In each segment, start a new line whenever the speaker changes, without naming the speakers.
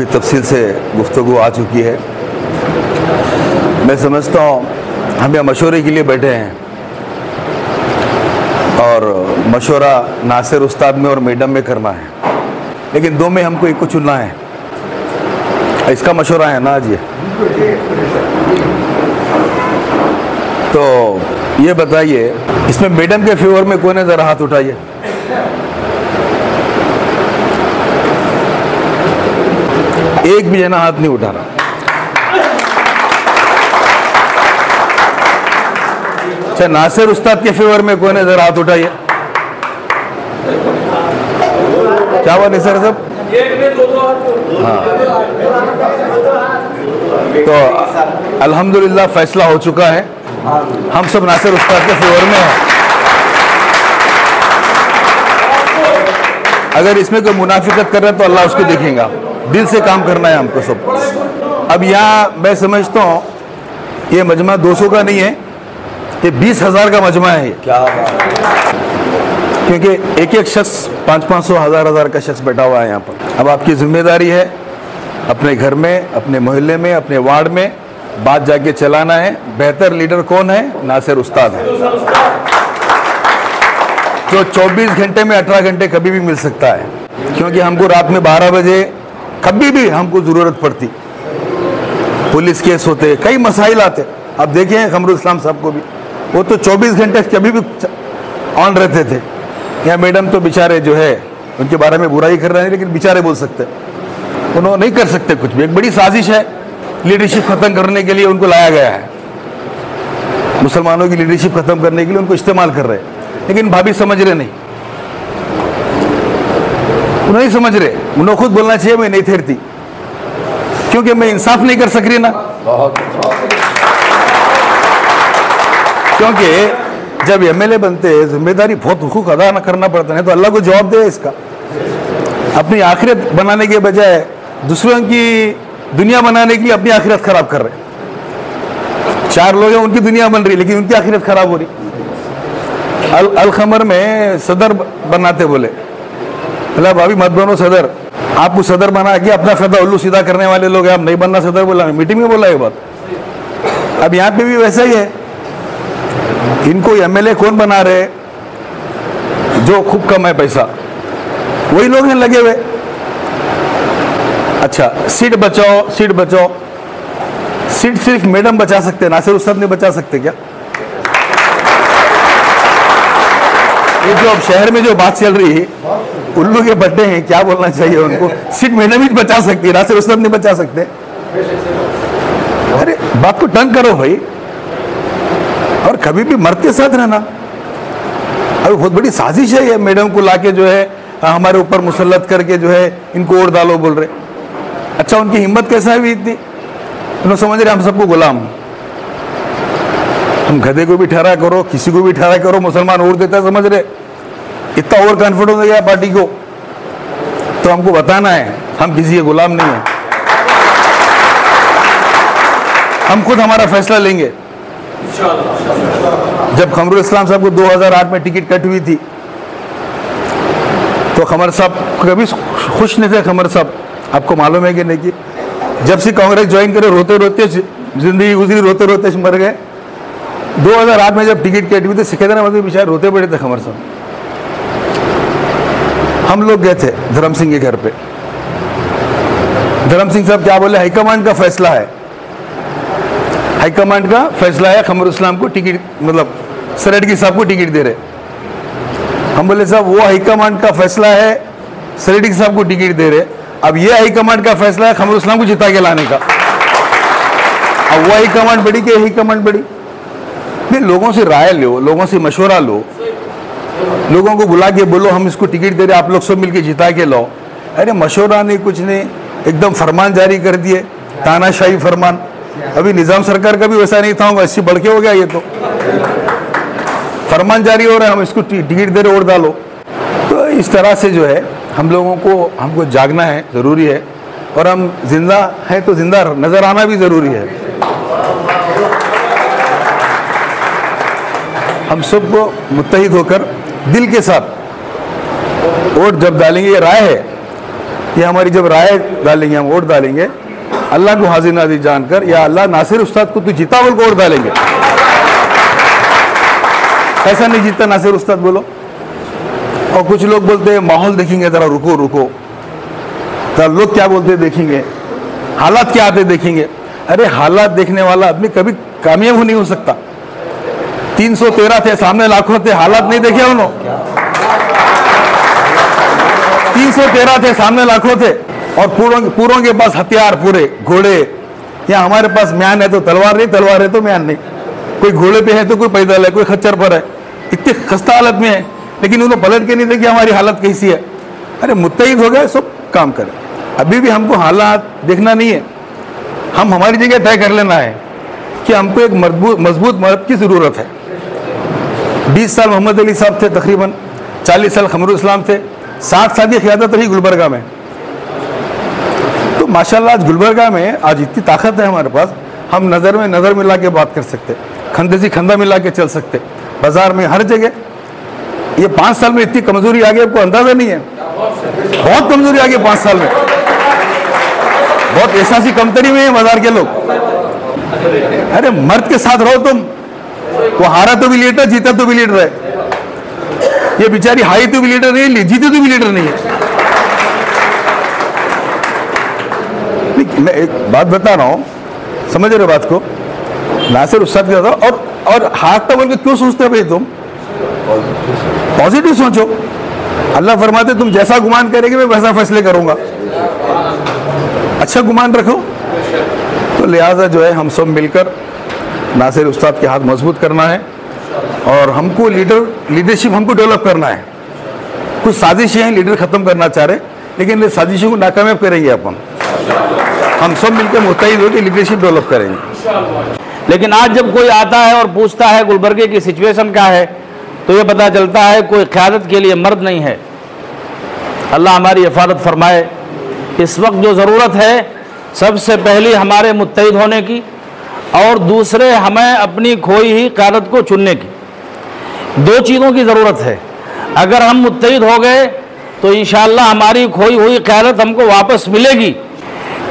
काफ़ी तफसील से गुफ्तगू आ चुकी है। मैं समझता हूँ हम यहाँ मशवरे के लिए बैठे हैं और मशवरा नासिर उस्ताद में और मैडम में करना है, लेकिन दो में हमको एक को चुनना है। इसका मशवरा है ना आज ये। तो ये बताइए, इसमें मैडम के फेवर में कौन है, ज़रा हाथ उठाइए। एक भी जना हाथ नहीं उठा रहा। अच्छा, नासिर उस्ताद के फेवर में कौन है, जरा हाथ उठाइए। क्या हुआ निसार साहब? हाँ, तो अल्हम्दुलिल्लाह फैसला हो चुका है, हम सब नासिर उस्ताद के फेवर में हैं। अगर इसमें कोई मुनाफिकत कर रहा है तो अल्लाह उसको देखेगा। दिल से काम करना है हमको सब। अब यहाँ मैं समझता हूँ ये मजमा 200 का नहीं है, ये 20,000 का मजमा है। क्या बात, क्योंकि एक एक शख्स 500-500, 1000-1000 का शख्स बैठा हुआ है यहाँ पर। अब आपकी जिम्मेदारी है अपने घर में, अपने मोहल्ले में, अपने वार्ड में बात जाके चलाना है। बेहतर लीडर कौन है? नासिर उस्ताद है, जो 24 घंटे में 18 घंटे कभी भी मिल सकता है। क्योंकि हमको रात में 12 बजे कभी भी हमको ज़रूरत पड़ती, पुलिस केस होते, कई मसाइल आते। अब देखें खमरुल इस्लाम साहब को भी, वो तो 24 घंटे कभी भी ऑन रहते थे। यहाँ मैडम तो बेचारे जो है उनके बारे में बुराई कर रहे हैं, लेकिन बेचारे बोल सकते, उन्होंने नहीं कर सकते कुछ भी। एक बड़ी साजिश है, लीडरशिप ख़त्म करने के लिए उनको लाया गया है। मुसलमानों की लीडरशिप ख़त्म करने के लिए उनको इस्तेमाल कर रहे हैं, लेकिन भाभी समझ रहे नहीं, नहीं समझ रहे। उन्हें खुद बोलना चाहिए मैं नहीं ठहरती, क्योंकि मैं इंसाफ नहीं कर सक रही ना। क्योंकि जब एमएलए बनते हैं जिम्मेदारी बहुत हुकूक अदा करना पड़ता है, तो अल्लाह को जवाब दे इसका। अपनी आखिरत बनाने के बजाय दूसरों की दुनिया बनाने के लिए अपनी आखिरत खराब कर रहे। 4 लोग हैं, उनकी दुनिया बन रही, लेकिन उनकी आखिरत खराब हो रही। अल खमर में सदर बनाते, बोले अल्लाह भाभी मत बनो सदर, आपको सदर बना के अपना फायदा उल्लू सीधा करने वाले लोग हैं, आप नहीं बनना सदर। बोला मीटिंग में बोला ये बात। अब यहाँ पे भी वैसा ही है, इनको एमएलए कौन बना रहे? जो खूब कम है पैसा, वही लोग हैं लगे हुए। अच्छा, सीट बचाओ, सीट बचाओ, सीट सिर्फ मैडम बचा सकते हैं, नासिर उस्ताद नहीं बचा सकते क्या? ये जो अब शहर में जो बात चल रही है, उल्लू के बट्टे हैं, क्या बोलना चाहिए उनको? सीट मैडम ही बचा सकती है, नासिर उस्ताद नहीं बचा सकते। अरे बात को टर्न करो भाई, और कभी भी मर्द साथ रहना। अभी बहुत बड़ी साजिश है ये, मैडम को लाके जो है हमारे ऊपर मुसल्लत करके जो है इनको वोट डालो बोल रहे। अच्छा, उनकी हिम्मत कैसा है इतनी? उन्होंने समझ रहे हम सबको गुलाम, तुम गधे को भी ठहरा करो, किसी को भी ठहरा करो, मुसलमान वोट देता है समझ रहे। इतना ओवर कॉन्फिडेंस हो गया पार्टी को। तो हमको बताना है हम किसी के गुलाम नहीं है, हम खुद हमारा फैसला लेंगे। जब खमरुल इस्लाम साहब को 2008 में टिकट कट हुई थी, तो खमर साहब कभी खुश नहीं थे। खमर साहब आपको मालूम है कि नहीं कि जब से कांग्रेस ज्वाइन करे रोते रोते जिंदगी गुजरी, रोते रोते मर गए। 2008 में जब टिकट कटी हुई थी, सिकंदराबाद बेचारे रोते पड़े थे खमर साहब। हम लोग गए थे धर्म सिंह के घर पे। धर्म सिंह साहब क्या बोले? हाईकमांड का फैसला है, हाईकमांड का फैसला है, खमरुल इस्लाम को टिकट, मतलब सरेडगी साहब को टिकट दे रहे। हम बोले साहब वो हाईकमांड का फैसला है, सरेडगी साहब को टिकट दे रहे। अब ये हाईकमांड का फैसला है खमरुल इस्लाम को जिता के लाने का। अब वो हाईकमांड बड़ी कि हाईकमांड बड़ी? फिर लोगों से राय लो, लोगों से मशवरा लो, लोगों को बुला के बोलो हम इसको टिकट दे रहे, आप लोग सब मिलके जिता के लाओ। अरे मशवरा नहीं, कुछ नहीं, एकदम फरमान जारी कर दिए, तानाशाही फरमान। अभी निजाम सरकार का भी वैसा नहीं था, वैसे बढ़ के हो गया। ये तो फरमान जारी हो रहा है, हम इसको टिकट दे रहे, वोट डालो। तो इस तरह से जो है हम लोगों को, हमको जागना है, ज़रूरी है। और हम जिंदा हैं तो जिंदा नज़र आना भी ज़रूरी है। हम सबको मुत्तहिद होकर दिल के साथ वोट जब डालेंगे, ये राय है, ये हमारी जब राय डालेंगे, हम वोट डालेंगे अल्लाह को हाजिर नाजिर जानकर, या अल्लाह नासिर उस्ताद को तू जीता बोल को वोट डालेंगे। ऐसा नहीं जीता नासिर उस्ताद बोलो। और कुछ लोग बोलते हैं माहौल देखेंगे, जरा रुको रुको, जरा लोग क्या बोलते देखेंगे, हालात क्या आते देखेंगे। अरे हालात देखने वाला आदमी कभी कामयाब नहीं हो सकता। 313 थे, सामने लाखों थे, हालात नहीं देखे उन्होंने। 313 थे, सामने लाखों थे, और पूरों के पास हथियार पूरे, घोड़े। या हमारे पास म्यान है तो तलवार नहीं, तलवार है तो म्यान नहीं। कोई घोड़े पे है तो कोई पैदल है, कोई खच्चर पर है। इतनी खस्ता हालत में है, लेकिन उन्होंने पलट के नहीं देखी हमारी हालत कैसी है। अरे मुत्तहिद हो गए, सब काम करें। अभी भी हमको हालात देखना नहीं है, हम हमारी जगह तय कर लेना है कि हमको एक मजबूत मर्द की ज़रूरत है। 20 साल मोहम्मद अली साहब थे तकरीबन, 40 साल खमरुल इस्लाम थे, 60 साल की क़ियादत रही गुलबर्गा में। तो माशाल्लाह आज गुलबर्गा में आज इतनी ताकत है हमारे पास, हम नज़र में नज़र मिला के बात कर सकते, खंदे से खंदा मिला के चल सकते, बाजार में हर जगह। ये 5 साल में इतनी कमजोरी आ गई, आपको अंदाजा नहीं है। बहुत कमजोरी आ गई 5 साल में, बहुत एहसासी कमतरी में है बाजार के लोग। अरे मर्द के साथ रहो तुम, वो हारा तो भी लीडर, जीता तो भी लीडर है। ये बेचारी हारी तो भी लीडर नहीं, जीती तो भी लीडर नहीं है। मैं एक बात बता रहा हूं, समझ रहे हो बात को। नासिर उस्ताद के साथ और हारता बोल के क्यों सोचते हो भाई तुम? पॉजिटिव सोचो। अल्लाह फरमाते तुम जैसा गुमान करेंगे मैं वैसा फैसले करूंगा। अच्छा गुमान रखो। तो लिहाजा जो है हम सब मिलकर नासिर उस्ताद के हाथ मजबूत करना है, और हमको लीडरशिप हमको डेवलप करना है। कुछ साजिशें हैं, लीडर ख़त्म करना चाह रहे, लेकिन साजिशों को नाकामयाब करेंगे अपन। हम सब मिलकर मुत्तहिद होकर लीडरशिप डेवलप करेंगे।
लेकिन आज जब कोई आता है और पूछता है गुलबर्गे की सिचुएशन क्या है, तो ये पता चलता है कोई क़यादत के लिए मर्द नहीं है। अल्लाह हमारी हिफाजत फरमाए। इस वक्त जो ज़रूरत है सबसे पहली हमारे मुत्तहिद होने की, और दूसरे हमें अपनी खोई हुई क़यादत को चुनने की। 2 चीज़ों की ज़रूरत है। अगर हम मुत्तहिद हो गए तो इंशाअल्लाह हमारी खोई हुई क़यादत हमको वापस मिलेगी।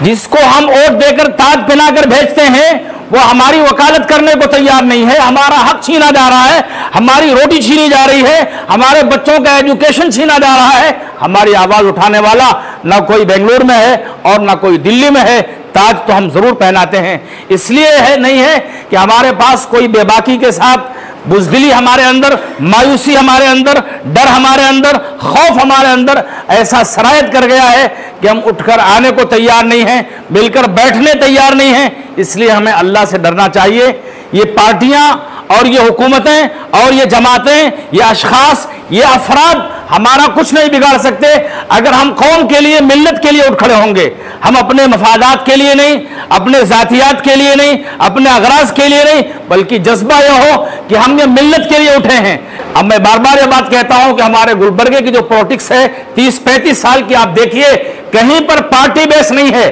जिसको हम वोट देकर ताज पहनाकर भेजते हैं वो हमारी वकालत करने को तैयार नहीं है। हमारा हक छीना जा रहा है, हमारी रोटी छीनी जा रही है, हमारे बच्चों का एजुकेशन छीना जा रहा है। हमारी आवाज़ उठाने वाला ना कोई बेंगलुरु में है और ना कोई दिल्ली में है। ताज तो हम ज़रूर पहनाते हैं। इसलिए है नहीं है कि हमारे पास कोई बेबाकी के साथ बुज़दिली हमारे अंदर, मायूसी हमारे अंदर, डर हमारे अंदर, खौफ हमारे अंदर ऐसा सरायत कर गया है कि हम उठकर आने को तैयार नहीं हैं, मिलकर बैठने तैयार नहीं हैं। इसलिए हमें अल्लाह से डरना चाहिए। ये पार्टियां और ये हुकूमतें और ये जमातें, ये अशखास, ये अफराद हमारा कुछ नहीं बिगाड़ सकते अगर हम कौम के लिए, मिल्लत के लिए उठ खड़े होंगे। हम अपने मफादात के लिए नहीं, अपने ज़ातियात के लिए नहीं, अपने अगराज के लिए नहीं, बल्कि जज्बा यह हो कि हम ये मिल्लत के लिए उठे हैं। अब मैं बार बार ये बात कहता हूं कि हमारे गुलबर्गे की जो पॉलिटिक्स है 30-35 साल की, आप देखिए कहीं पर पार्टी बेस नहीं है,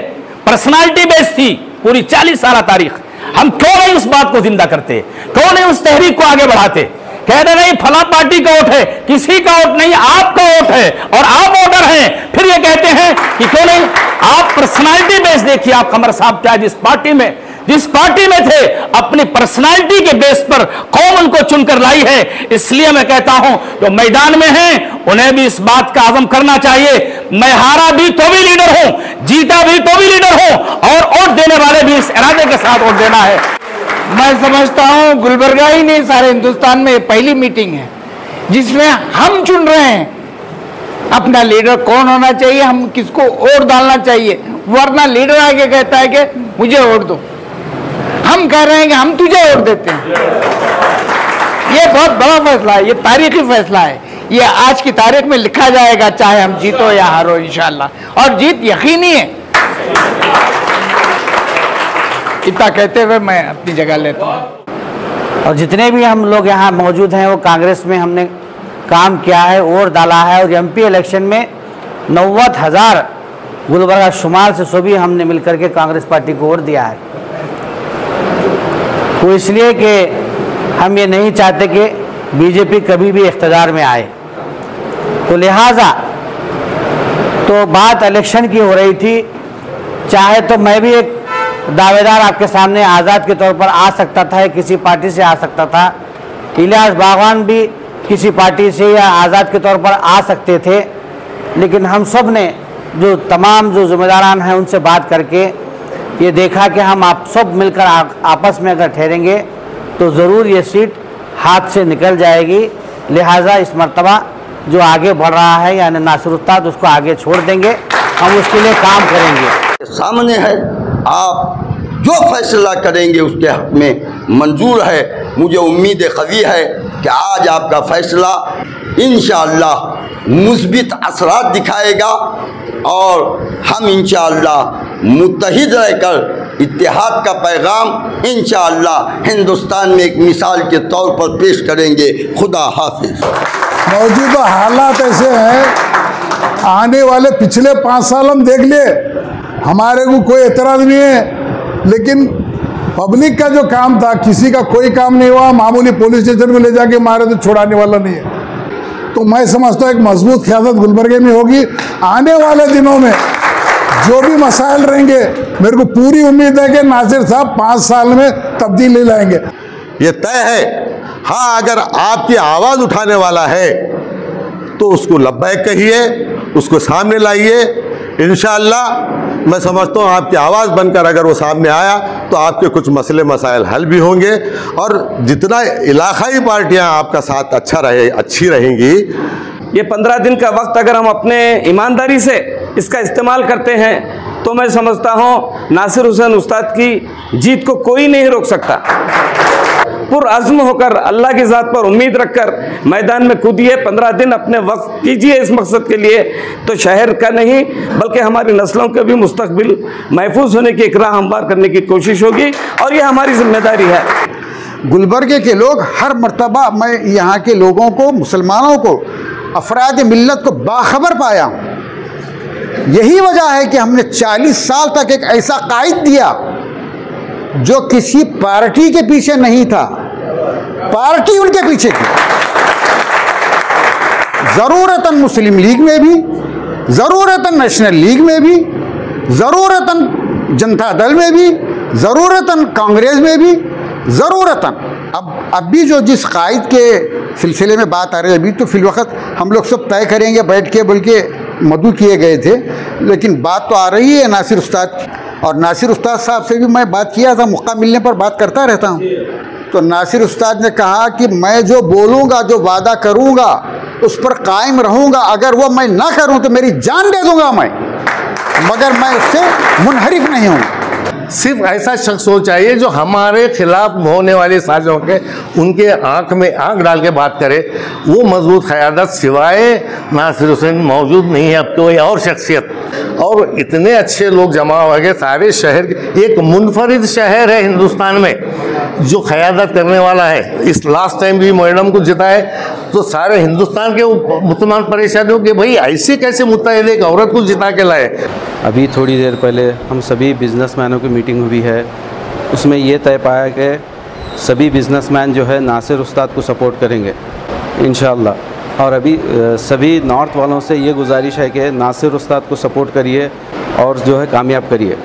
पर्सनालिटी बेस थी पूरी 40 साल तारीख। हम क्यों नहीं उस बात को जिंदा करते? क्यों नहीं उस तहरीक को आगे बढ़ाते? कहते नहीं फला पार्टी का वोट है, किसी का वोट नहीं, आपका वोट है और आप वोटर हैं। फिर ये कहते हैं कि क्यों नहीं आप पर्सनालिटी बेस देखिए। आप कमर साहब क्या जिस पार्टी में थे, अपनी पर्सनालिटी के बेस पर कौम उनको चुनकर लाई है। इसलिए मैं कहता हूं जो मैदान में हैं उन्हें भी इस बात का आज़म करना चाहिए, मैं हारा भी तो भी लीडर हूं, जीता भी तो भी लीडर हूं, और वोट देने वाले भी इस इरादे के साथ वोट देना है।
मैं समझता हूं गुलबर्गा ही नहीं, सारे हिंदुस्तान में पहली मीटिंग है जिसमें हम चुन रहे हैं अपना लीडर कौन होना चाहिए, हम किसको वोट डालना चाहिए। वरना लीडर आके कहता है कि मुझे वोट दो, हम कह रहे हैं कि हम तुझे वोट देते हैं। ये बहुत बड़ा फैसला है, ये तारीखी फैसला है। ये आज की तारीख में लिखा जाएगा, चाहे हम जीतो या हारो इंशाअल्लाह, और जीत यकीनी है। इतना कहते हुए मैं अपनी जगह लेता हूँ।
और जितने भी हम लोग यहाँ मौजूद हैं वो कांग्रेस में हमने काम किया है, वोट डाला है, और एमपी इलेक्शन में 90,000 गुलबर्गा शुमाल से सभी हमने मिलकर के कांग्रेस पार्टी को वोट दिया है। तो इसलिए कि हम ये नहीं चाहते कि बीजेपी कभी भी इख्तियार में आए। तो लिहाजा तो बात इलेक्शन की हो रही थी। चाहे तो मैं भी एक दावेदार आपके सामने आज़ाद के तौर पर आ सकता था, किसी पार्टी से आ सकता था। इलियास बागवान भी किसी पार्टी से या आज़ाद के तौर पर आ सकते थे, लेकिन हम सब ने जो तमाम जो जिम्मेदारान हैं उनसे बात करके ये देखा कि हम आप सब मिलकर आपस में अगर ठहरेंगे तो ज़रूर ये सीट हाथ से निकल जाएगी। लिहाजा इस मर्तबा जो आगे बढ़ रहा है यानी नासिर उस्ताद, उसको आगे छोड़ देंगे, हम उसके लिए काम करेंगे।
सामने है, आप जो फैसला करेंगे उसके हक में मंजूर है। मुझे उम्मीद क़वी है कि आज आपका फैसला इंशाअल्लाह मुस्बित असरात दिखाएगा और हम इंशाअल्लाह मुत्तहिद रहकर इत्तेहाद का पैगाम इंशाअल्लाह हिंदुस्तान में एक मिसाल के तौर पर पेश करेंगे। खुदा हाफिज।
मौजूदा हालात ऐसे हैं, आने वाले पिछले 5 साल हम देख लिए, हमारे को कोई एतराज़ नहीं है, लेकिन पब्लिक का जो काम था किसी का कोई काम नहीं हुआ। मामूली पुलिस स्टेशन में ले जाके मारे तो छोड़ाने वाला नहीं है। तो मैं समझता हूँ एक मजबूत क़यादत गुलबर्गे में होगी। आने वाले दिनों में जो भी मसाइल रहेंगे, मेरे को पूरी उम्मीद है कि नासिर साहब 5 साल में तब्दीली लाएंगे।
ये तय है। हाँ, अगर आपकी आवाज़ उठाने वाला है तो उसको लब्बैक कहिए, उसको सामने लाइए। इंशाअल्लाह मैं समझता हूँ आपकी आवाज़ बनकर अगर वो सामने आया तो आपके कुछ मसले मसाइल हल भी होंगे और जितना इलाकाई पार्टियाँ आपका साथ अच्छी रहेंगी।
ये 15 दिन का वक्त अगर हम अपने ईमानदारी से इसका इस्तेमाल करते हैं तो मैं समझता हूँ नासिर हुसैन उस्ताद की जीत को कोई नहीं रोक सकता। पुरअज़्म होकर अल्लाह की ज़ात पर उम्मीद रखकर मैदान में कूदिए, 15 दिन अपने वक्त कीजिए इस मकसद के लिए, तो शहर का नहीं बल्कि हमारी नस्लों के भी मुस्तकबिल महफूज होने की एक राह हमवार करने की कोशिश होगी और ये हमारी जिम्मेदारी है।
गुलबर्गे के लोग हर मर्तबा मैं यहाँ के लोगों को, मुसलमानों को, अफराद मिल्लत को बाखबर पाया हूँ। यही वजह है कि हमने 40 साल तक एक ऐसा कायद दिया जो किसी पार्टी के पीछे नहीं था, पार्टी उनके पीछे थी। ज़रूरतन मुस्लिम लीग में भी, ज़रूरतन नेशनल लीग में भी, ज़रूरतन जनता दल में भी, ज़रूरतन कांग्रेस में भी, ज़रूरतन अब भी जो जिस कायद के सिलसिले में बात आ रही है, अभी तो फिलवक्त हम लोग सब तय करेंगे बैठ के, बल्कि मदू किए गए थे, लेकिन बात तो आ रही है नासिर उस्ताद की। और नासिर उस्ताद साहब से भी मैं बात किया था, मौका मिलने पर बात करता रहता हूँ। तो नासिर उस्ताद ने कहा कि मैं जो बोलूँगा, जो वादा करूँगा उस पर कायम रहूँगा, अगर वो मैं ना करूँ तो मेरी जान दे दूँगा मैं, मगर मैं उससे मुनहरिफ नहीं हूँ।
सिर्फ ऐसा शख्स हो चाहिए जो हमारे खिलाफ होने वाली साजिशों के उनके आंख में आंख डाल के बात करे। वो मजबूत क़यादत सिवाय नासिर हुसैन मौजूद नहीं है अब कोई और शख्सियत। और इतने अच्छे लोग जमा हो गए सारे शहर, एक मुनफरिद शहर है हिंदुस्तान में जो क़यादत करने वाला है। इस लास्ट टाइम भी मैडम को जिताए तो सारे हिंदुस्तान के मुसलमान परेशान हो कि भाई ऐसे कैसे मुत्तहिद एक औरत को जिता के लाए।
अभी थोड़ी देर पहले हम सभी बिजनेसमैनों की मीटिंग हुई है, उसमें ये तय पाया कि सभी बिजनेसमैन जो है नासिर उस्ताद को सपोर्ट करेंगे इंशाअल्लाह। और अभी सभी नॉर्थ वालों से ये गुजारिश है कि नासिर उस्ताद को सपोर्ट करिए और जो है कामयाब करिए।